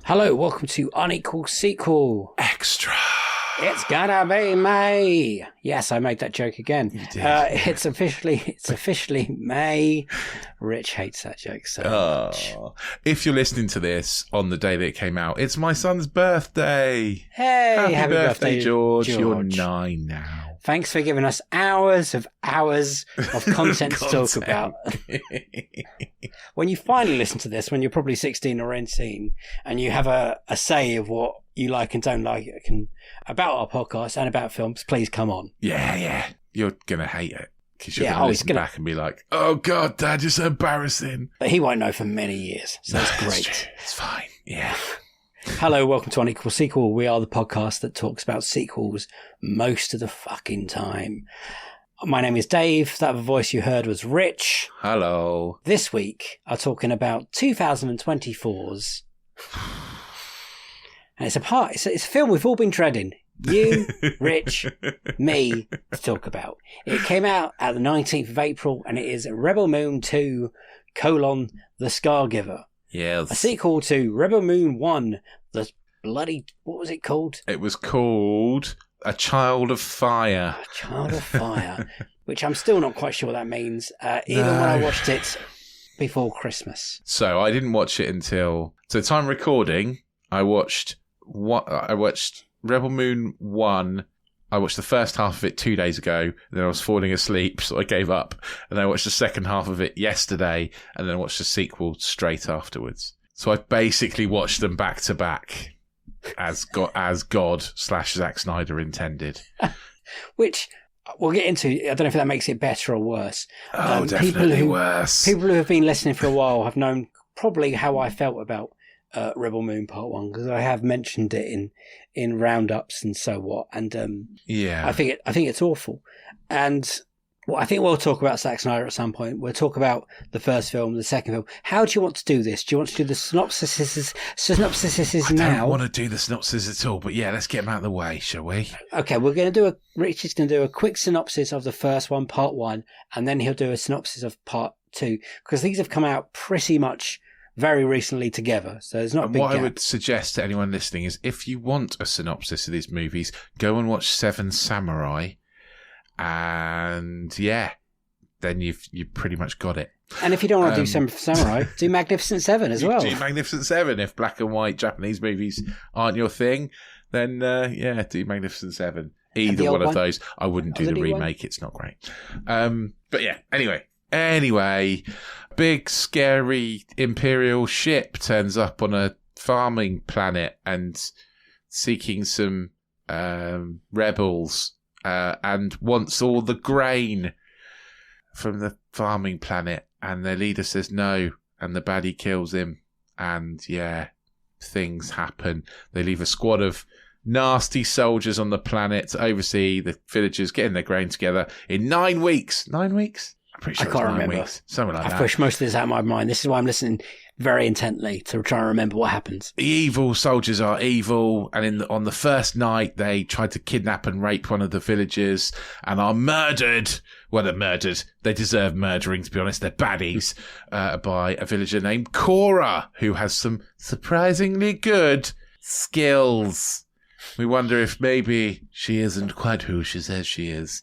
Hello, welcome to Unequal Sequel. Extra. It's gonna be May. Yes, I made that joke again. You did. It's officially May. Rich hates that joke so much. If you're listening to this on the day that it came out, it's my son's birthday. Hey, Happy birthday, George. You're George. 9 now. Thanks for giving us hours of content to talk about. When you finally listen to this, when you're probably 16 or 18, and you have a say of what you like and don't like about our podcast and about films, please come on. Yeah. You're going to hate it. Because you're going to listen back and be like, oh, God, Dad, you're so embarrassing. But he won't know for many years, so that's great. True. It's fine. Yeah. Hello, welcome to Unequal Sequel. We are the podcast that talks about sequels most of the fucking time. My name is Dave. That voice you heard was Rich. Hello. This week, I'm talking about 2024's. And it's a film we've all been dreading. You, Rich, me, to talk about. It came out at the 19th of April, and it is Rebel Moon 2, The Scargiver. Yes. A sequel to Rebel Moon 1, the bloody... What was it called? It was called A Child of Fire. A Child of Fire, which I'm still not quite sure what that means, even when I watched it before Christmas. So I didn't watch it until... So time recording, I watched Rebel Moon 1. I watched the first half of it 2 days ago, and then I was falling asleep, so I gave up. And then I watched the second half of it yesterday, and then I watched the sequel straight afterwards. So I basically watched them back to back, as God / Zack Snyder intended. Which we'll get into. I don't know if that makes it better or worse. Oh, definitely worse. People who have been listening for a while have known probably how I felt about Rebel Moon Part 1, because I have mentioned it in roundups and so what, and yeah, I think it's awful. And I think we'll talk about Zack Snyder at some point. We'll talk about the first film, the second film. How do you want to do this? Do you want to do the synopsises now? I don't want to do the synopsis at all, but yeah, let's get them out of the way, shall we? Okay, Richard's going to do a quick synopsis of the first one, Part 1, and then he'll do a synopsis of Part 2, because these have come out pretty much very recently together, so there's not a big gap. What I would suggest to anyone listening is, if you want a synopsis of these movies, go and watch Seven Samurai, and yeah, then you've pretty much got it. And if you don't want to do Seven Samurai, do Magnificent Seven as well. Do Magnificent Seven. If black and white Japanese movies aren't your thing, then do Magnificent Seven. Either one of those. I wouldn't do the remake. It's not great. But yeah, Anyway, big scary Imperial ship turns up on a farming planet and seeking some rebels and wants all the grain from the farming planet, and their leader says no, and the baddie kills him, and yeah, things happen. They leave a squad of nasty soldiers on the planet to oversee the villagers getting their grain together in 9 weeks. 9 weeks? I'm pretty sure I can't remember. Weeks. Something like that. I pushed most of this out of my mind. This is why I'm listening very intently to try and remember what happens. The evil soldiers are evil, and on the first night, they tried to kidnap and rape one of the villagers and are murdered. Well, they're murdered. They deserve murdering, to be honest. They're baddies by a villager named Cora, who has some surprisingly good skills. We wonder if maybe she isn't quite who she says she is.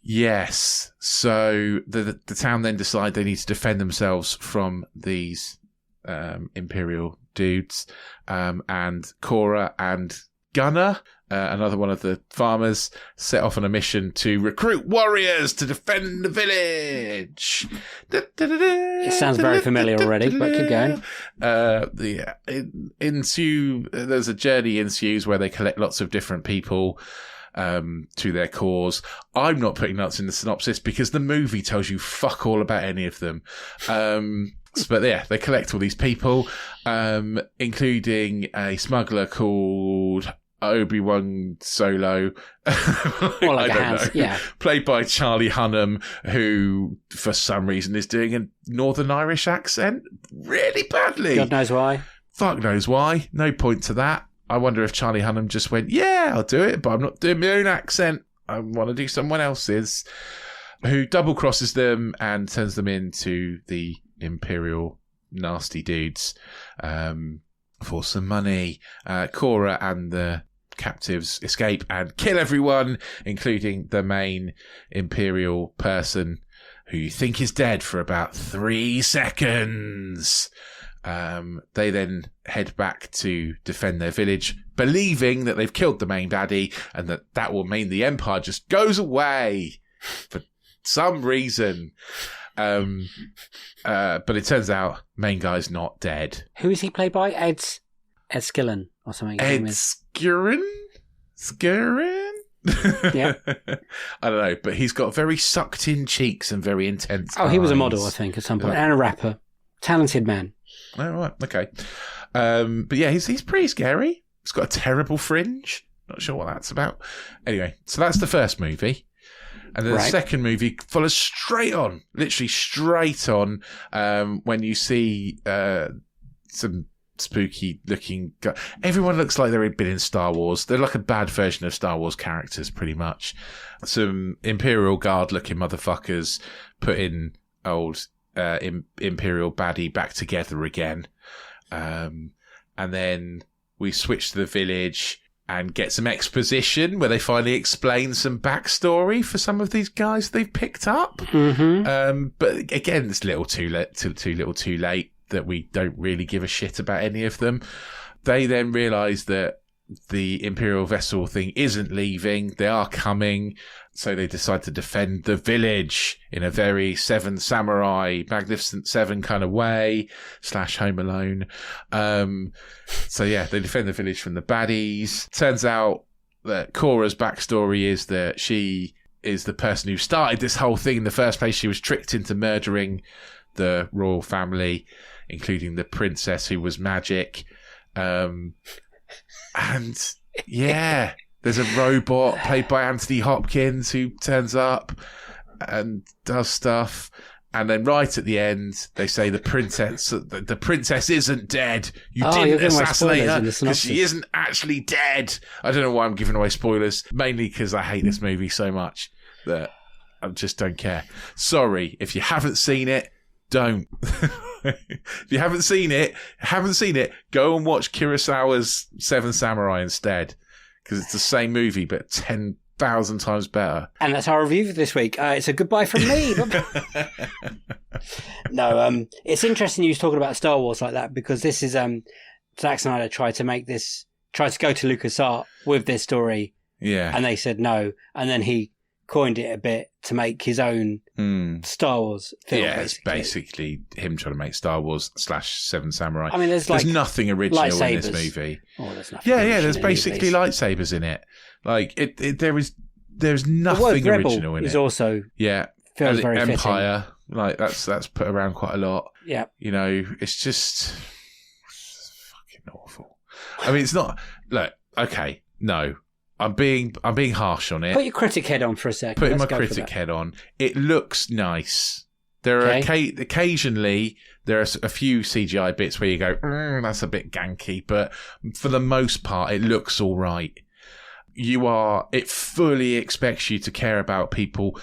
Yes. So the town then decide they need to defend themselves from these Imperial dudes. And Cora and Gunner, another one of the farmers, set off on a mission to recruit warriors to defend the village. It sounds very familiar already, but keep going. There's a journey ensues where they collect lots of different people to their cause. I'm not putting notes in the synopsis because the movie tells you fuck all about any of them. But yeah, they collect all these people, including a smuggler called Obi-Wan Solo, More like a hands, yeah. Played by Charlie Hunnam, who for some reason is doing a Northern Irish accent really badly. God knows why. Fuck knows why. No point to that. I wonder if Charlie Hunnam just went, yeah, I'll do it, but I'm not doing my own accent. I want to do someone else's. Who double crosses them and turns them into the Imperial nasty dudes. for some money. Cora and the captives escape and kill everyone, including the main Imperial person who you think is dead for about 3 seconds. They then head back to defend their village, believing that they've killed the main baddie and that will mean the Empire just goes away for some reason. But it turns out main guy's not dead. Who is he played by? Ed Skillen or something? Ed Skirrin? Yeah. I don't know, but he's got very sucked-in cheeks and very intense eyes. He was a model, I think, at some point, and a rapper. Talented man. Oh, right, okay. But yeah, he's pretty scary. He's got a terrible fringe. Not sure what that's about. Anyway, so that's the first movie. And then the second movie follows literally straight on, when you see some spooky looking everyone looks like they've been in Star Wars. They're like a bad version of Star Wars characters, pretty much. Some Imperial Guard looking motherfuckers putting old Imperial baddie back together again. And then we switch to the village and get some exposition where they finally explain some backstory for some of these guys they've picked up. Mm-hmm. But again, it's a little too late that we don't really give a shit about any of them. They then realise that the Imperial vessel thing isn't leaving. They are coming. So they decide to defend the village in a very Seven Samurai, Magnificent Seven kind of way, / Home Alone. So yeah, they defend the village from the baddies. Turns out that Cora's backstory is that she is the person who started this whole thing in the first place. She was tricked into murdering the royal family, including the princess who was magic. And yeah, there's a robot played by Anthony Hopkins who turns up and does stuff. And then right at the end, they say the princess isn't dead. You didn't assassinate her because she isn't actually dead. I don't know why I'm giving away spoilers, mainly because I hate this movie so much that I just don't care. Sorry, if you haven't seen it, don't. If you haven't seen it, go and watch Kurosawa's Seven Samurai instead, because it's the same movie but 10,000 times better. And that's our review for this week. It's a goodbye from me. No, it's interesting you was talking about Star Wars like that, because this is Zack Snyder tried to go to LucasArts with this story. Yeah. And they said no, and then he coined it a bit to make his own Star Wars film. Yeah, it's basically him trying to make Star Wars / Seven Samurai. I mean, there's nothing original in this movie. Oh, there's nothing. Yeah, there's basically lightsabers in it. Like there's nothing original in it. Is also feels very Empire fitting. Like that's put around quite a lot. Yeah, you know, it's fucking awful. I mean, it's not. Look, okay, no. I'm being harsh on it. Put your critic head on for a second. Putting my critic head on. It looks nice. There are occasionally there are a few CGI bits where you go, that's a bit ganky, but for the most part, it looks all right. It fully expects you to care about people,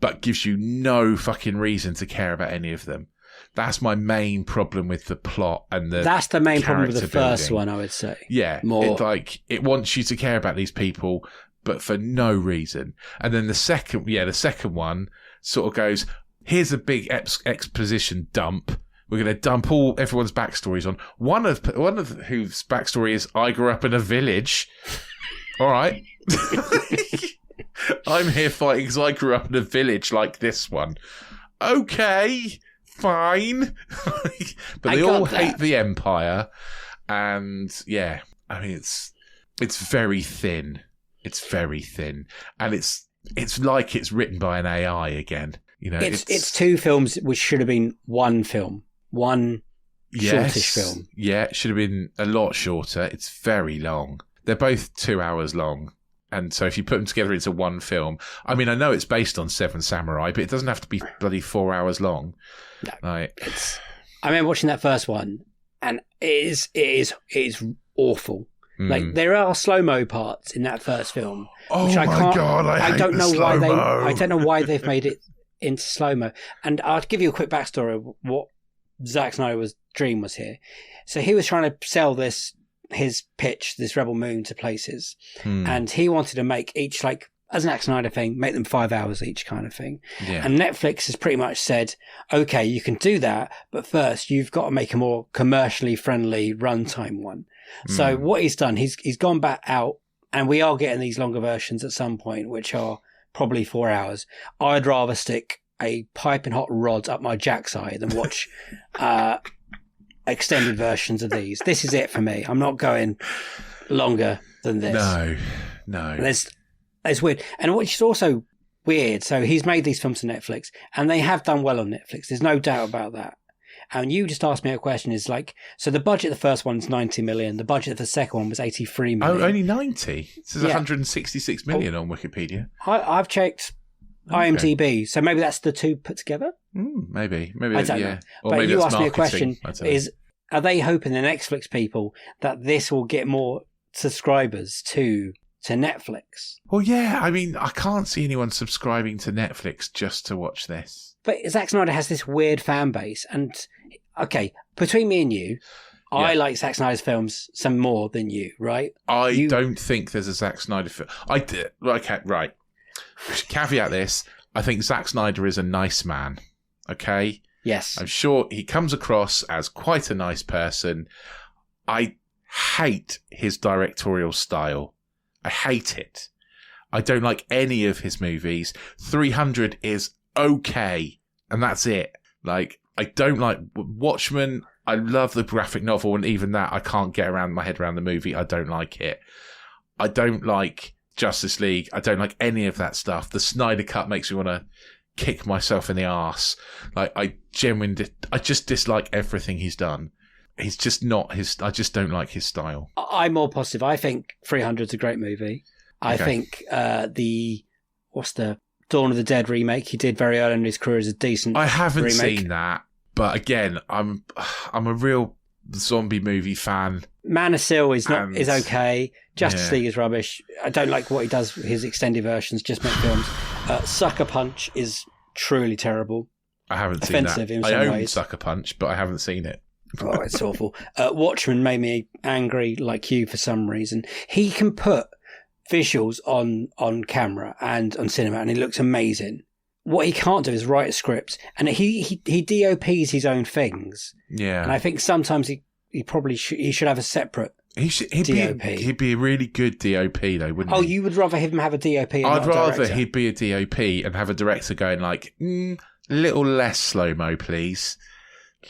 but gives you no fucking reason to care about any of them. That's my main problem with the plot and that's the main problem with the first one, I would say. Yeah, more it wants you to care about these people, but for no reason. And then the second one sort of goes, here's a big exposition dump. We're going to dump everyone's backstories on one of whose backstory is I grew up in a village. All right. I'm here fighting because I grew up in a village like this one. Okay. Fine. But they all hate the Empire, and yeah, I mean it's very thin. It's very thin, and it's like it's written by an AI again. You know, it's two films which should have been one film, shortish film. Yeah, it should have been a lot shorter. It's very long. They're both 2 hours long. And so if you put them together into one film, I mean, I know it's based on Seven Samurai, but it doesn't have to be bloody 4 hours long. No, I remember watching that first one, and it is awful. Like there are slow-mo parts in that first film. Oh which my god, I don't know why they've made it into slow-mo. And I'll give you a quick backstory of what Zack Snyder's dream was here. So he was trying to sell his pitch, this Rebel Moon, to places. And he wanted to make each, like, as an Zack Snyder thing, make them 5 hours each kind of thing. Yeah. And Netflix has pretty much said, okay, you can do that, but first you've got to make a more commercially friendly runtime one. So what he's done, he's gone back out, and we are getting these longer versions at some point, which are probably 4 hours. I'd rather stick a piping hot rod up my jack's eye than watch extended versions of these. This is it for me. I'm not going longer than this. No. It's weird. And what's also weird, so he's made these films to Netflix, and they have done well on Netflix. There's no doubt about that. And you just asked me a question, is like, so the budget of the first one's 90 million. The budget of the second one was 83 million. Oh, only 90? This is 166 million on Wikipedia. I've checked IMDb, okay. So maybe that's the two put together? Maybe. I don't know. Or but maybe you that's asked me a question, is, are they hoping, the Netflix people, that this will get more subscribers to Netflix? Well, yeah. I mean, I can't see anyone subscribing to Netflix just to watch this. But Zack Snyder has this weird fan base. And, okay, between me and you, yeah. I like Zack Snyder's films some more than you, right? I don't think there's a Zack Snyder film. Okay, right. Caveat this. I think Zack Snyder is a nice man. Okay? Yes. I'm sure he comes across as quite a nice person. I hate his directorial style. I hate it. I don't like any of his movies. 300 is okay, and that's it. Like, I don't like Watchmen. I love the graphic novel, and even that, I can't get my head around the movie. I don't like it. I don't like Justice League. I don't like any of that stuff. The Snyder Cut makes me want to kick myself in the arse. Like, I just dislike everything he's done. He's just not his. I just don't like his style. I'm more positive. I think 300's a great movie. I think what's the Dawn of the Dead remake he did very early in his career is a decent. I haven't remake. seen that, but again, I'm a real zombie movie fan. Man of Steel is okay. Justice League is rubbish. I don't like what he does with his extended versions. Just make films. Sucker Punch is truly terrible. I haven't seen that. Offensive in some I own ways. Sucker Punch, but I haven't seen it. Oh, it's awful. Watchmen made me angry like you for some reason. He can put visuals on camera and on cinema, and it looks amazing. What he can't do is write a script, and he DOPs his own things. Yeah, and I think sometimes he should have a separate. He'd be a really good DOP though, wouldn't he? Oh, you would rather him have a DOP? I'd rather he'd be a DOP and have a director going like, little less slow mo, please.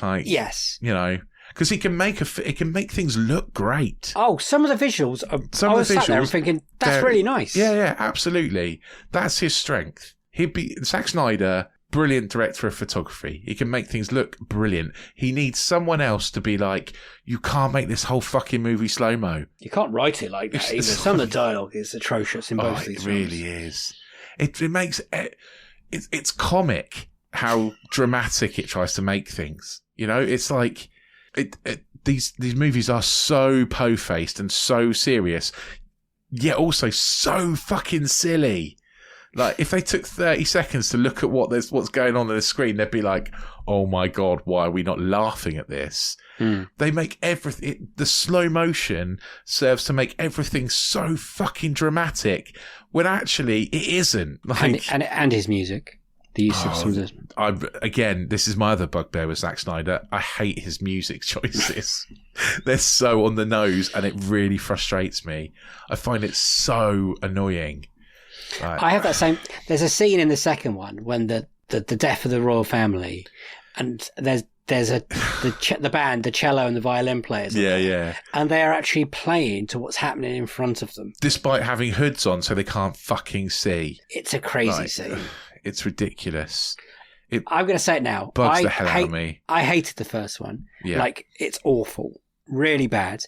Like, yes, because he can make things look great. Oh, some of the visuals. I was sat there and thinking that's really nice. Yeah, absolutely. That's his strength. He'd be Zack Snyder, brilliant director of photography. He can make things look brilliant. He needs someone else to be like, you can't make this whole fucking movie slow mo. You can't write it like that either. Some of the dialogue is atrocious in both these films. It really is. It makes it's comic how dramatic it tries to make things. It's like these movies are so po-faced and so serious, yet also so fucking silly. Like, if they took 30 seconds to look at what's going on the screen, they'd be like, oh my God, why are we not laughing at this? They make everything, the slow motion serves to make everything so fucking dramatic when actually it isn't. Like, and his music. The use of some of this. Again, this is my other bugbear with Zack Snyder. I hate his music choices. They're so on the nose, and it really frustrates me. I find it so annoying. I have that same. There's a scene in the second one when the death of the royal family, and there's the band, the cello and the violin players. Yeah. And they are actually playing to what's happening in front of them, despite having hoods on, so they can't fucking see. It's a crazy scene. It's ridiculous. I'm going to say it now. Bugs the hell out of me. I hated the first one. Yeah. Like, it's awful. Really bad.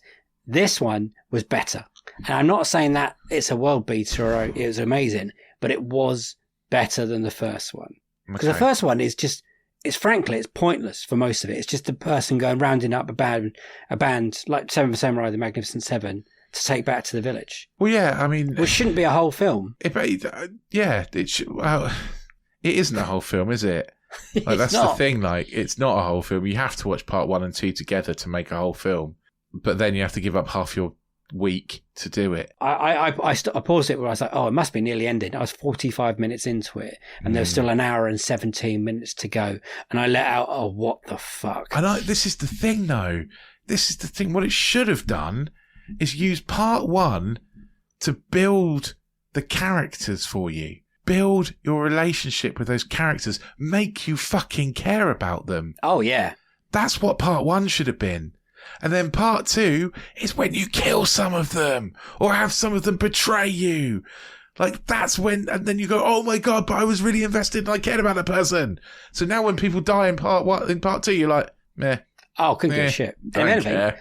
This one was better. And I'm not saying that it's a world beater or it was amazing, but it was better than the first one. Because the first one is just, frankly, it's pointless for most of it. It's just a person rounding up a band like Seven for Samurai, the Magnificent Seven, to take back to the village. Well, yeah, I mean... Which shouldn't be a whole film. It isn't a whole film, is it? Like, that's the thing. Like, it's not a whole film. You have to watch part 1 and 2 together to make a whole film, but then you have to give up half your week to do it. I paused it where I was like, oh, it must be nearly ending. I was 45 minutes into it, and there was still an hour and 17 minutes to go, and I let out, oh, what the fuck? And this is the thing, though. This is the thing. What it should have done is use part 1 to build the characters for you. Build your relationship with those characters. Make you fucking care about them. Oh, yeah. That's what part 1 should have been. And then part 2 is when you kill some of them or have some of them betray you. Like, that's when, and then you go, oh my God, but I was really invested and I cared about that person. So now when people die in part 2, you're like, meh. Oh, couldn't give a shit. And anything,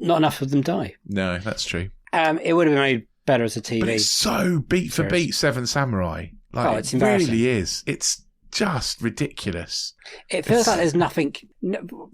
not enough of them die. No, that's true. It would have been made better as a TV. But it's so beat for beat Seven Samurai. Like, it's it really is. It's just ridiculous. It feels like there's nothing.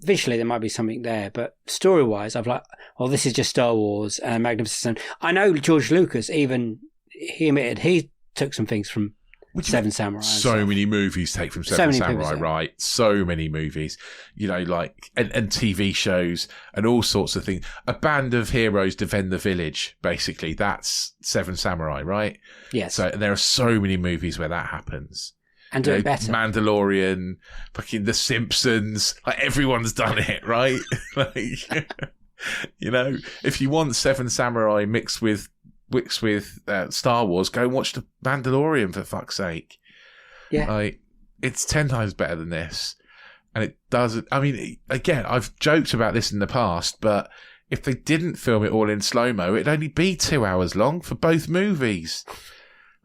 Visually, there might be something there, but story-wise, I've like, well, this is just Star Wars and Magnificent. I know George Lucas, even he admitted he took some things from Seven Samurai. So many movies take from Seven Samurai, right? So many movies, you know, like and TV shows and all sorts of things. A band of heroes defend the village, basically. That's Seven Samurai, right? Yes. So there are so many movies where that happens. And do it better. Mandalorian, fucking The Simpsons, like everyone's done it, right? Like, you know, if you want Seven Samurai mixed with Star Wars, go and watch The Mandalorian, for fuck's sake. Yeah. Like, it's 10 times better than this. And it doesn't, I mean, again, I've joked about this in the past, but if they didn't film it all in slow-mo, it'd only be 2 hours long for both movies.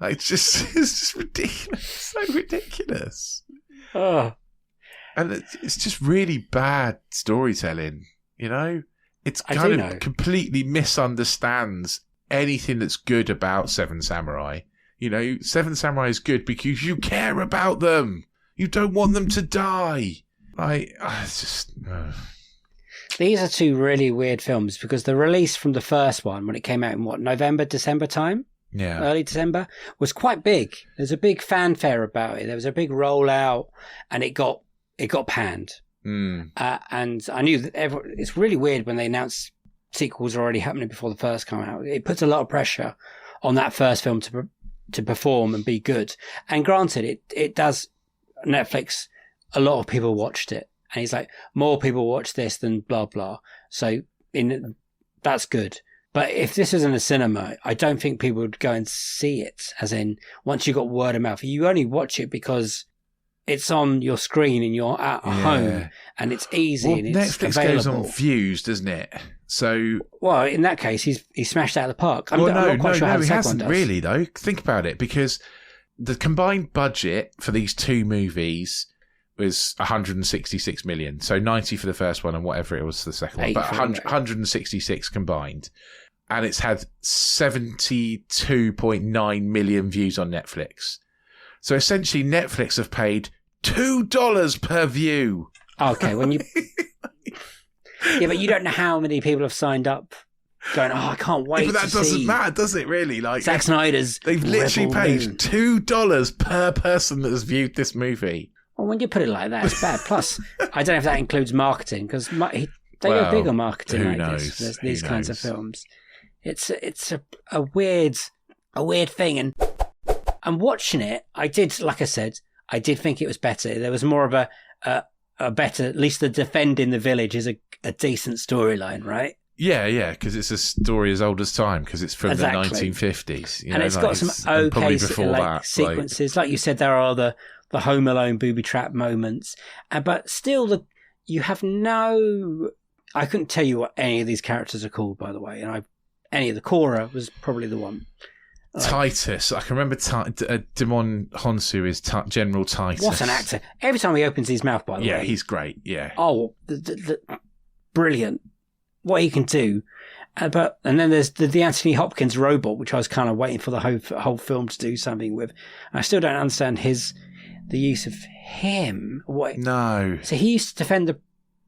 Like, it's just ridiculous. So ridiculous. Oh. And it's just really bad storytelling, you know? It's kind of completely misunderstands anything that's good about Seven Samurai. You know, Seven Samurai is good because you care about them. You don't want them to die. Like, it's just... These are two really weird films because the release from the first one, when it came out in November, December time? Yeah. Early December, was quite big. There's a big fanfare about it. There was a big rollout, and it got panned. And I knew that it's really weird when they announce sequels are already happening before the first come out. It puts a lot of pressure on that first film to perform and be good. And granted, it does. Netflix, a lot of people watched it, and he's like, more people watch this than blah blah. So that's good. But if this was in a cinema, I don't think people would go and see it. As in, once you got word of mouth, you only watch it because it's on your screen and you're at home and it's easy and it's Netflix available. Goes on views, doesn't it? So, well, in that case, he smashed out of the park. I'm not quite sure how the second one does. Really, though. Think about it, because the combined budget for these two movies was 166 million. So 90 for the first one and whatever it was for the second one, but 166 combined. And it's had 72.9 million views on Netflix. So essentially, Netflix have paid $2 per view. Okay, when you... Yeah, but you don't know how many people have signed up going, I can't wait to see... But that doesn't matter, does it, really? Like, Zack Snyder's They've literally paid $2 per person that has viewed this movie. Well, when you put it like that, it's bad. Plus, I don't know if that includes marketing, because they go big on marketing like this. These kinds of films. It's a weird thing, and watching it, I did, like I said, I did think it was better. There was more of a better, at least the defending the village is a decent storyline, right? Yeah, because it's a story as old as time, because it's from the 1950s. And it's got some okay sequences. Like you said, there are the Home Alone booby trap moments, but still, you have no... I couldn't tell you what any of these characters are called, by the way, and any of the Cora was probably the one. Titus. I can remember Dimon Honsu is General Titus. What an actor. Every time he opens his mouth, by the way. Yeah, he's great, yeah. Oh, brilliant. What he can do. And then there's the Anthony Hopkins robot, which I was kind of waiting for the whole film to do something with. I still don't understand the use of him. No. So he used to defend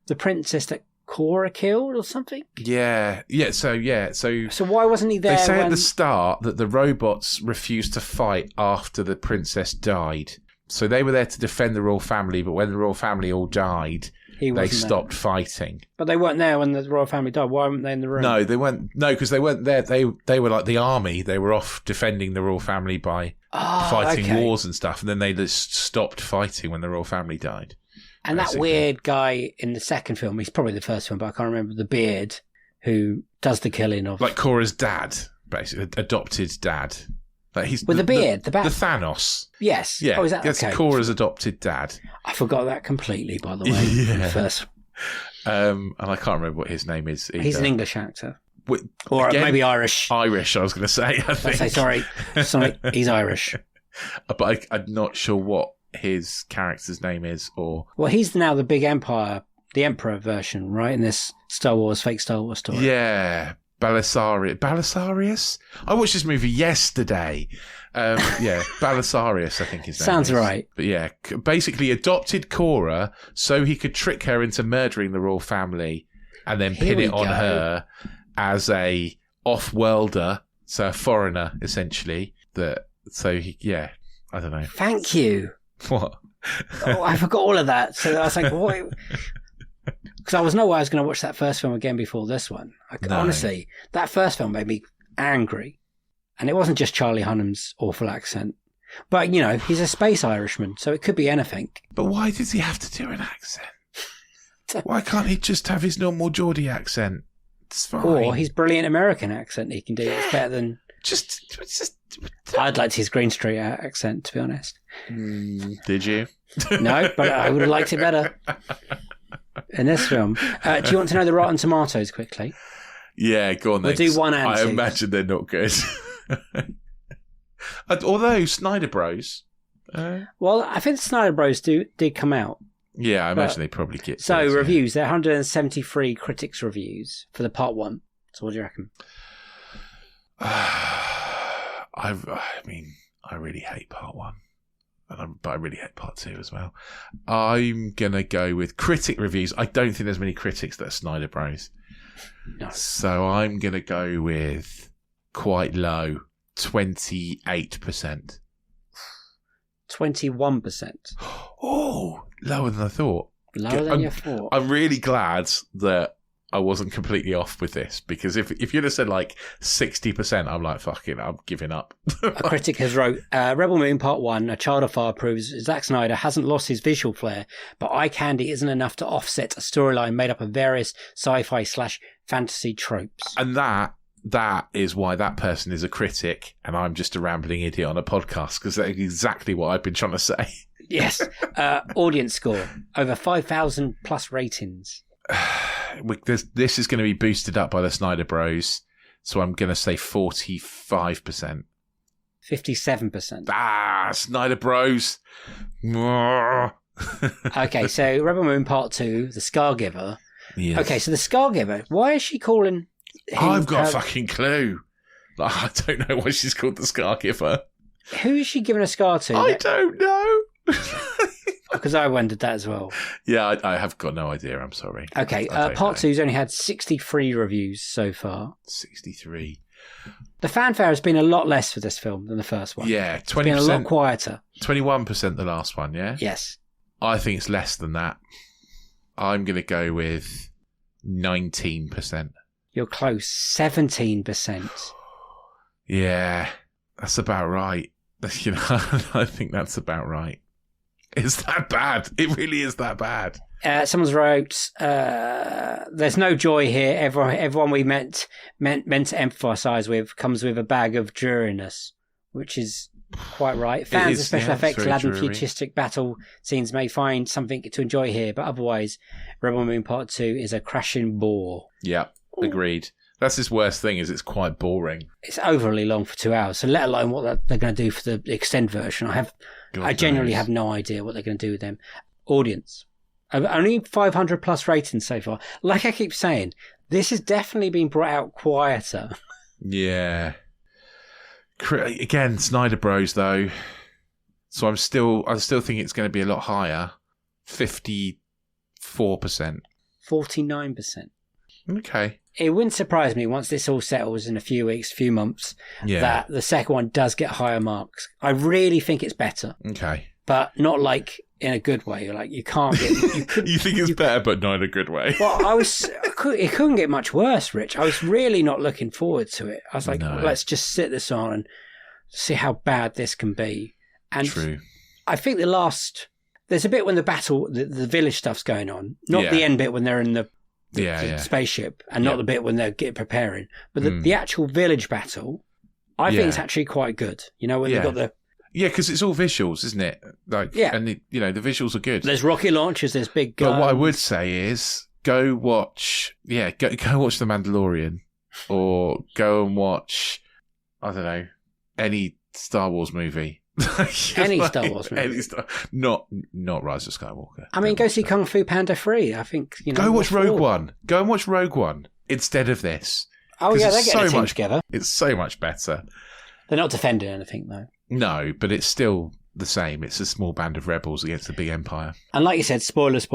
the princess that Cora killed or something? Yeah. So why wasn't he there? They say at the start that the robots refused to fight after the princess died. So they were there to defend the royal family, but when the royal family all died, they stopped fighting. But they weren't there when the royal family died. Why weren't they in the room? No, they weren't. No, because they weren't there. They were like the army. They were off defending the royal family by fighting wars and stuff, and then they just stopped fighting when the royal family died. And basically. That weird guy in the second film, he's probably the first film, but I can't remember, the beard, who does the killing of... Like Cora's dad, basically, adopted dad. Like he's with the beard, the Thanos. Yes. Yeah. Oh, is that okay? Cora's adopted dad. I forgot that completely, by the way. Yeah. First. And I can't remember what his name is either. He's an English actor. Or again, maybe Irish. Irish, I was going to say, I think. Sorry, he's Irish. But I'm not sure what his character's name is. Or well, he's now the big Emperor version, right, in this fake Star Wars story. Yeah. Belisarius? I watched this movie yesterday. Belisarius, I think his name Sounds is. right. But yeah, basically adopted Cora so he could trick her into murdering the royal family and then pin it on her as a off-worlder, so a foreigner, essentially. I don't know. Thank you. What? I forgot all of that. So I was like, what? Because I was going to watch that first film again before this one. Honestly, that first film made me angry. And it wasn't just Charlie Hunnam's awful accent. But, he's a space Irishman, so it could be anything. But why does he have to do an accent? Why can't he just have his normal Geordie accent? It's fine. Or his brilliant American accent he can do. It's better than... Just... I'd like his Green Street accent, to be honest. Did you? No, but I would have liked it better. In this film. Do you want to know the Rotten Tomatoes quickly? Yeah, go on then. We'll do one and two. I imagine they're not good. Although Snyder Bros. Well, I think Snyder Bros did come out. Yeah, I imagine they probably get. So reviews, there are 173 critics' reviews for the part one. So what do you reckon? I really hate part one. But I really hate part two as well. I'm going to go with critic reviews. I don't think there's many critics that are Snyder Bros. No. So I'm going to go with quite low, 28%. 21%. Oh, lower than I thought. Lower than you thought. I'm really glad that I wasn't completely off with this, because if you'd have said like 60%, I'm like, fuck it, I'm giving up. A critic has wrote, Rebel Moon Part 1, A Child of Fire proves Zack Snyder hasn't lost his visual flair, but eye candy isn't enough to offset a storyline made up of various sci-fi/fantasy tropes. And that is why that person is a critic and I'm just a rambling idiot on a podcast, because that's exactly what I've been trying to say. Yes. Audience score, over 5,000 plus ratings. This is going to be boosted up by the Snyder Bros, so I'm going to say 45%. 57%. Snyder Bros. Okay, so Rebel Moon Part 2, The Scargiver. Yes. Okay, so The Scargiver, why is she calling him... I've got a fucking clue. I don't know why she's called The Scargiver. Who is she giving a scar to? I don't know. Because I wondered that as well. Yeah, I have got no idea. I'm sorry. Okay, Part 2's only had 63 reviews so far. 63. The fanfare has been a lot less for this film than the first one. Yeah, 20%. It's been a lot quieter. 21% the last one, yeah? Yes. I think it's less than that. I'm going to go with 19%. You're close. 17%. Yeah, that's about right. I think that's about right. It's that bad. It really is that bad. Someone's wrote, there's no joy here. Everyone we meant to emphasise with comes with a bag of dreariness, which is quite right. Fans of special effects, lab and futuristic battle scenes may find something to enjoy here, but otherwise, Rebel Moon Part 2 is a crashing bore. Yeah, agreed. That's his worst thing, is it's quite boring. It's overly long for 2 hours, so let alone what they're going to do for the extended version. I genuinely have no idea what they're going to do with them. Audience. Only 500 plus ratings so far. Like I keep saying, this has definitely been brought out quieter. Yeah. Again, Snyder Bros though. So I still think it's going to be a lot higher. 54%. 49%. Okay. It wouldn't surprise me once this all settles in a few weeks, few months, that the second one does get higher marks. I really think it's better. Okay. but not like in a good way. Like you can't get. You think it's better, but not in a good way. Well, it couldn't get much worse, Rich. I was really not looking forward to it. I was like, let's just sit this on and see how bad this can be. And True. I think there's a bit when the village stuff's going on, not the end bit when they're in the spaceship, and not the bit when they're preparing, but the actual village battle. I think it's actually quite good. You know, when they've got the... Yeah, because it's all visuals, isn't it? And the visuals are good. There's rocket launchers, there's big guns. But what I would say is, go watch The Mandalorian, or go and watch, I don't know, any Star Wars movie. Any Star Wars movie. Not Rise of Skywalker. I mean, go see Kung Fu Panda 3. I think, Go watch Rogue One. Go and watch Rogue One instead of this. Oh, yeah, they're getting a team together. It's so much better. They're not defending anything, though. No, but it's still the same. It's a small band of rebels against a big empire. And like you said, spoilers.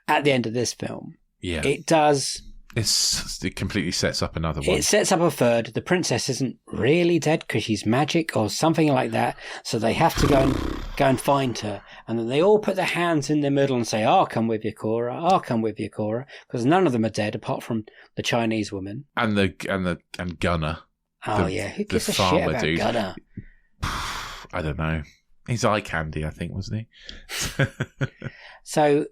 At the end of this film, it does... It completely sets up another one. It sets up a third. The princess isn't really dead because she's magic or something like that. So they have to go and find her. And then they all put their hands in the middle and say, "I'll come with you, Cora. I'll come with you, Cora." Because none of them are dead apart from the Chinese woman and Gunner. Oh who gives a shit about dude. Gunner? I don't know. He's eye candy, I think, wasn't he? So,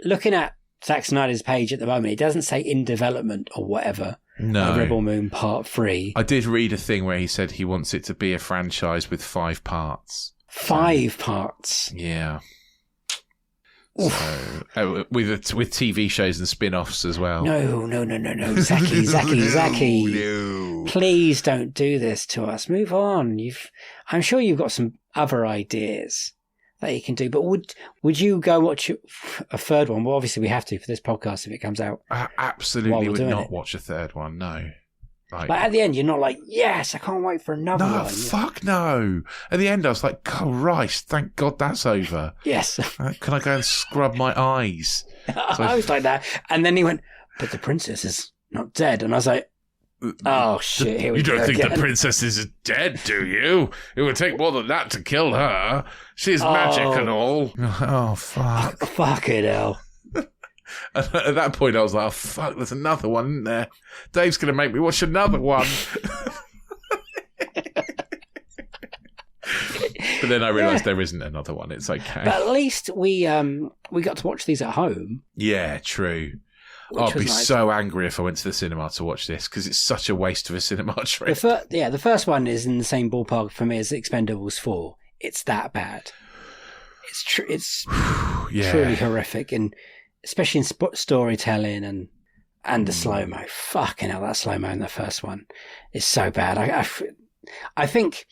looking at Zack Snyder's page at the moment, it doesn't say in development or whatever. No. Rebel Moon Part 3. I did read a thing where he said he wants it to be a franchise with 5 parts. 5 parts? Yeah. So, with TV shows and spin-offs as well. No. Zacky. No. Please don't do this to us. Move on. I'm sure you've got some other ideas that you can do, but would you go watch a third one? Well, obviously we have to for this podcast if it comes out. I absolutely would not watch a third one. No. Like at the end, you're not like, yes, I can't wait for another one. No, fuck no. At the end, I was like, Christ, thank God that's over. Yes. Can I go and scrub my eyes? I was like that. And then he went, but the princess is not dead. And I was like, oh, shit, here we go. You don't think the princess is dead, do you? It would take more than that to kill her. She's magic and all. Oh, fuck. Fucking hell. At that point, I was like, oh, fuck, there's another one, isn't there? Dave's going to make me watch another one. But then I realised there isn't another one. It's okay. But at least we got to watch these at home. Yeah, true. I'd be so angry if I went to the cinema to watch this because it's such a waste of a cinema trip. The first one is in the same ballpark for me as Expendables 4. It's that bad. It's truly horrific, and especially in storytelling and the slow-mo. Fucking hell, that slow-mo in the first one is so bad. I think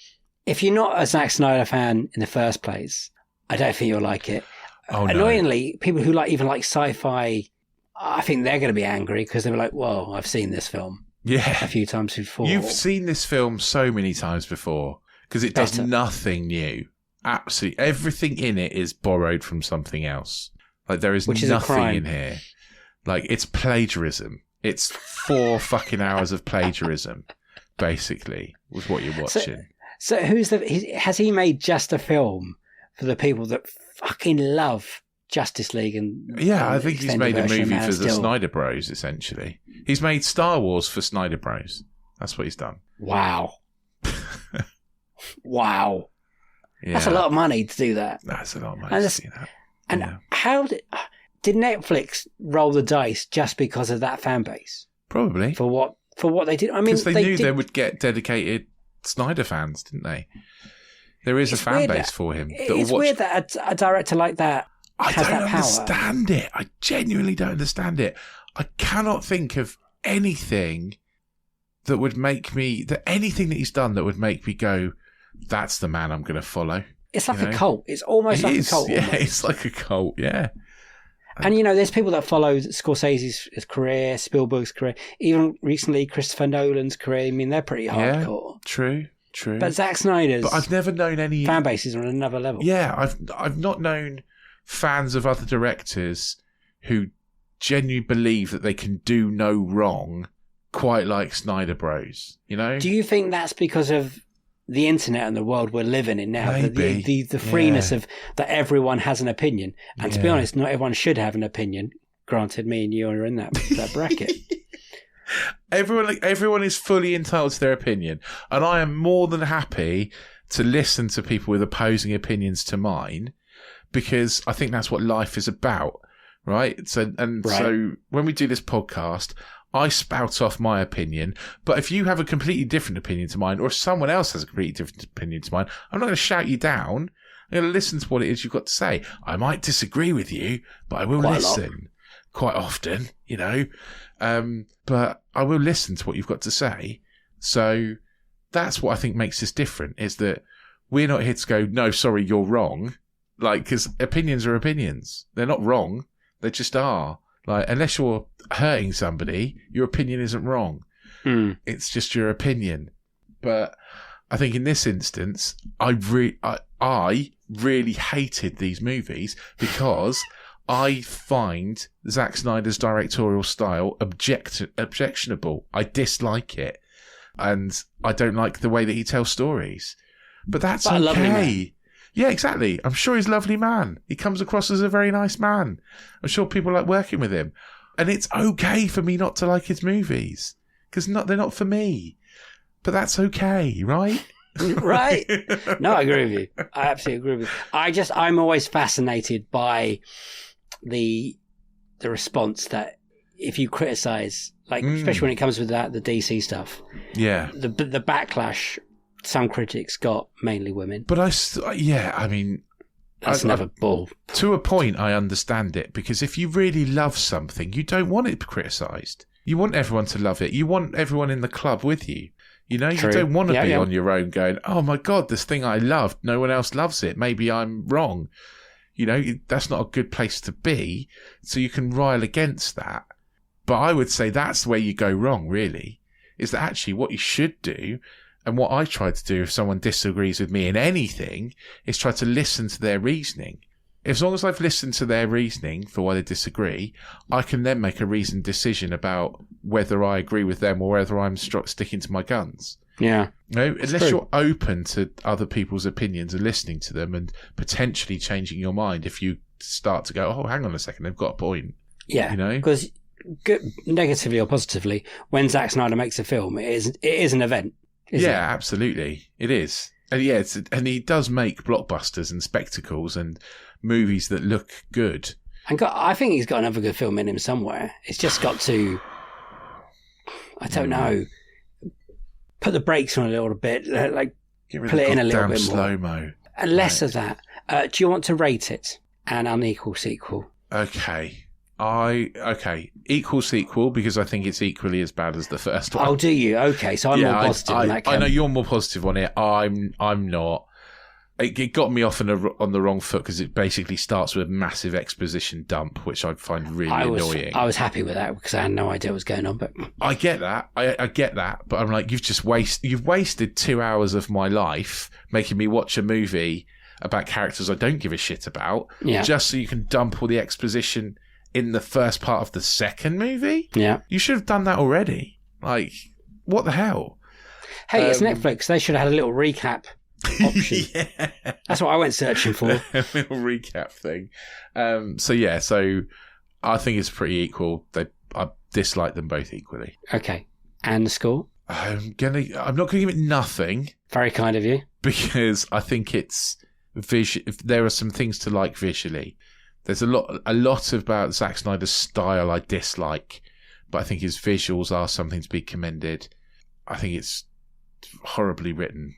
if you're not a Zack Snyder fan in the first place, I don't think you'll like it. Annoyingly, people who even like sci-fi, I think they're going to be angry because they'll be like, whoa, I've seen this film a few times before. You've seen this film so many times before because it does nothing new. Absolutely. Everything in it is borrowed from something else. Like, there is nothing in here. Like, it's plagiarism. It's 4 fucking hours of plagiarism, basically, was what you're watching. So has he made just a film for the people that fucking love Justice League? I think he's made a movie for the Snyder Bros, essentially. He's made Star Wars for Snyder Bros. That's what he's done. Wow. Wow. Yeah. That's a lot of money to do that. That's a lot of money to do that. And how did Netflix roll the dice just because of that fan base? Probably. For what they did. I mean, because they knew they would get dedicated Snyder fans, didn't they? There is a fan base for him. It's weird that a director like that has that power. I don't understand it. I genuinely don't understand it. I cannot think of anything that would make me... anything that he's done that would make me go, that's the man I'm going to follow. It's like a cult. It's almost like a cult. Yeah, it's like a cult, yeah. And, there's people that follow Scorsese's career, Spielberg's career, even recently Christopher Nolan's career. I mean, they're pretty hardcore. Yeah, true. But Zack Snyder's I've never known any... fan bases on another level. Yeah, I've not known fans of other directors who genuinely believe that they can do no wrong quite like Snyder Bros, you know? Do you think that's because of the internet and the world we're living in now. Maybe. The freeness of that everyone has an opinion. And to be honest, not everyone should have an opinion. Granted, me and you are in that bracket. Everyone is fully entitled to their opinion. And I am more than happy to listen to people with opposing opinions to mine, because I think that's what life is about, right? So when we do this podcast, I spout off my opinion, but if you have a completely different opinion to mine, or if someone else has a completely different opinion to mine, I'm not going to shout you down. I'm going to listen to what it is you've got to say. I might disagree with you, but I will listen quite often, but I will listen to what you've got to say. So that's what I think makes this different, is that we're not here to go, no, sorry, you're wrong. Like, because opinions are opinions. They're not wrong. They just are. Like, unless you're hurting somebody, your opinion isn't wrong. It's just your opinion. But I think in this instance, I really hated these movies because I find Zack Snyder's directorial style objectionable. I dislike it. And I don't like the way that he tells stories. But that's okay. Yeah, exactly. I'm sure he's a lovely man. He comes across as a very nice man. I'm sure people like working with him. And it's okay for me not to like his movies. Because they're not for me. But that's okay, right? Right? No, I agree with you. I absolutely agree with you. I'm always fascinated by the response that if you criticise, like, especially when it comes with the DC stuff. Yeah. The backlash some critics got, mainly women. But I mean... That's never bull. To a point, I understand it, because if you really love something, you don't want it criticised. You want everyone to love it. You want everyone in the club with you. True. You don't want to be on your own going, oh my God, this thing I loved, no one else loves it. Maybe I'm wrong. That's not a good place to be. So you can rile against that. But I would say that's where you go wrong, really, is that actually what you should do, and what I try to do if someone disagrees with me in anything, is try to listen to their reasoning. As long as I've listened to their reasoning for why they disagree, I can then make a reasoned decision about whether I agree with them or whether I'm sticking to my guns. Yeah. Unless you're open to other people's opinions and listening to them and potentially changing your mind if you start to go, oh, hang on a second, they've got a point. Yeah. Because negatively or positively, when Zack Snyder makes a film, it is an event. Yeah, absolutely. It is. And and he does make blockbusters and spectacles and movies that look good. And I think he's got another good film in him somewhere. It's just got to, I don't know, put the brakes on a little bit, like pull it in a little bit more. Slow-mo. And less of that. Do you want to rate it an unequal sequel? Okay. Equal sequel, because I think it's equally as bad as the first one. Oh, do you? Okay, so I'm more positive on that. I know you're more positive on it. I'm not. It got me off on the wrong foot because it basically starts with a massive exposition dump, which I find really annoying. I was happy with that because I had no idea what was going on. But I get that. I get that. But I'm like, you've wasted 2 hours of my life making me watch a movie about characters I don't give a shit about, just so you can dump all the exposition in the first part of the second movie? Yeah. You should have done that already. Like, what the hell? Hey, it's Netflix. They should have had a little recap option. Yeah. That's what I went searching for. A little recap thing. So I think it's pretty equal. I dislike them both equally. Okay. And the score? I'm not gonna give it nothing. Very kind of you. Because I think it's there are some things to like visually. There's a lot about Zack Snyder's style I dislike, but I think his visuals are something to be commended. I think it's horribly written,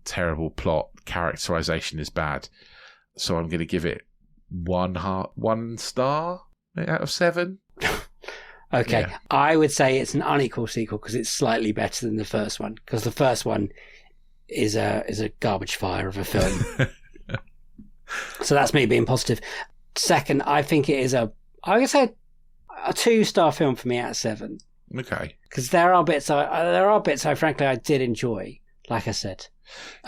terrible plot, characterization is bad. So I'm going to give it 1 star out of 7. Okay, yeah. I would say it's an unequal sequel because it's slightly better than the first one, because the first one is a garbage fire of a film. So that's me being positive. Second, I think it is a 2-star film for me out of 7. Okay. Because there are bits I frankly I did enjoy, like I said.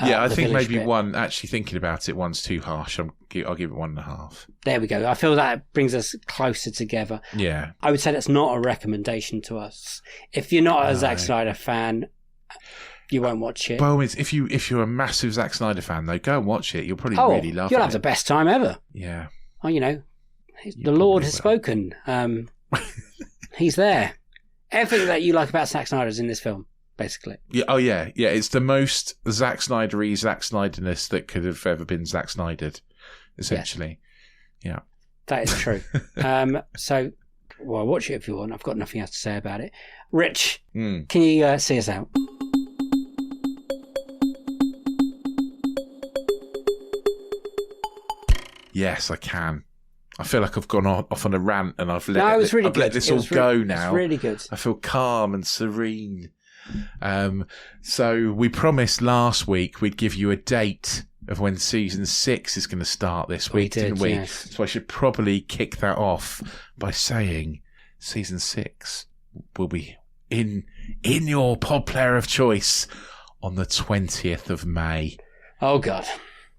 Yeah, I think maybe bit. 1, actually thinking about it, 1's too harsh. I'll give it 1.5. There we go. I feel that brings us closer together. Yeah. I would say that's not a recommendation to us. If you're not a Zack Snyder fan, you won't watch it. By all means, if you're a massive Zack Snyder fan, though, go and watch it. You'll probably really love it. You'll have the best time ever. Yeah. Oh, the Lord has spoken. He's there. Everything that you like about Zack Snyder is in this film, basically. Yeah. Oh, yeah. Yeah. It's the most Zack Snyder-y Zack Snyderness that could have ever been Zack Snydered, essentially. Yeah. That is true. So, watch it if you want. I've got nothing else to say about it. Rich, can you see us out? Yes, I can. I feel like I've gone off on a rant and I've let this all go now. It's really good. I feel calm and serene. So we promised last week we'd give you a date of when season 6 is going to start this week, didn't we? Yes. So I should probably kick that off by saying season 6 will be in your pod player of choice on the 20th of May. Oh, God.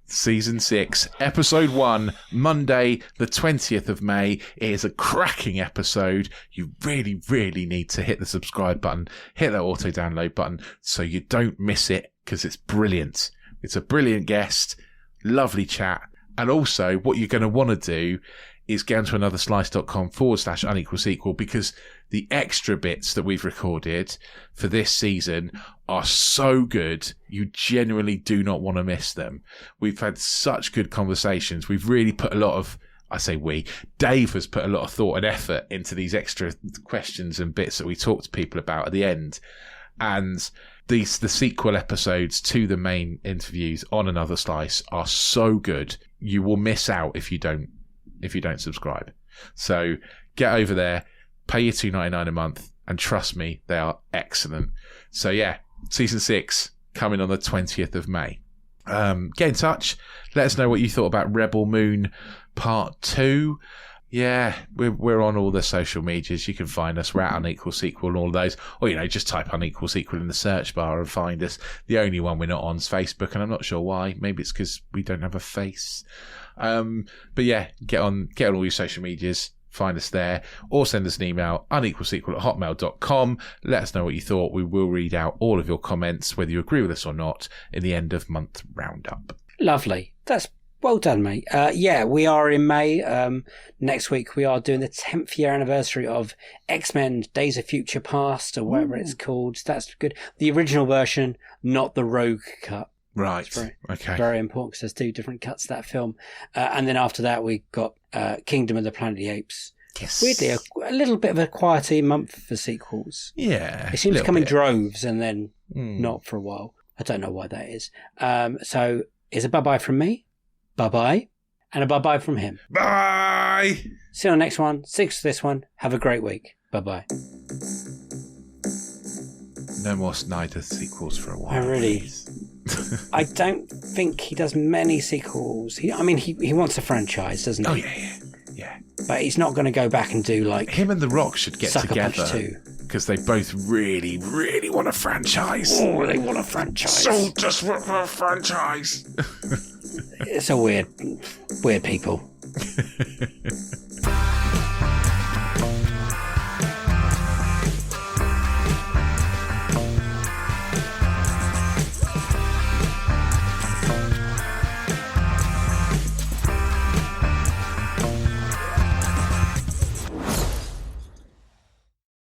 Season 6, episode 1, Monday, the 20th of May. It is a cracking episode. You really, really need to hit the subscribe button, hit that auto download button so you don't miss it, because it's brilliant. It's a brilliant guest, lovely chat. And also, what you're going to want to do is get onto anotherslice.com/unequal sequel, because the extra bits that we've recorded for this season are so good, you genuinely do not want to miss them. We've had such good conversations. We've really put a lot of, Dave has put a lot of thought and effort into these extra questions and bits that we talk to people about at the end. And the sequel episodes to the main interviews on Another Slice are so good, you will miss out if you don't subscribe. So get over there, pay your $2.99 a month, and trust me, they are excellent. So yeah, season 6 coming on the 20th of May. Get in touch. Let us know what you thought about Rebel Moon Part 2. Yeah, we're on all the social medias. You can find us. We're at Unequal Sequel and all of those. Or, just type Unequal Sequel in the search bar and find us. The only one we're not on is Facebook, and I'm not sure why. Maybe it's because we don't have a face. But yeah, get on all your social medias. Find us there, or send us an email, unequalsequel@hotmail.com. Let us know what you thought. We will read out all of your comments, whether you agree with us or not, in the end of month roundup. Lovely. That's well done, mate. Yeah, we are in May. Next week we are doing the 10th year anniversary of X-Men Days of Future Past, or whatever it's called. That's good. The original version, not the Rogue cut. Right. Okay. Very important, because there's 2 different cuts to that film. And then after that, we got Kingdom of the Planet of the Apes. Yes. Weirdly, a little bit of a quieter month for sequels. Yeah. It seems to come in droves and then not for a while. I don't know why that is. So it's a bye-bye from me. Bye-bye. And a bye-bye from him. Bye! See you on the next one. 6 for this one. Have a great week. Bye-bye. No more Snyder sequels for a while. I don't think he does many sequels. He wants a franchise, doesn't he? Oh, yeah. But he's not going to go back and do like... Him and The Rock should get Sucker Punch together. 2. Because they both really, really want a franchise. Oh, they want a franchise. So desperate for a franchise. It's a weird people.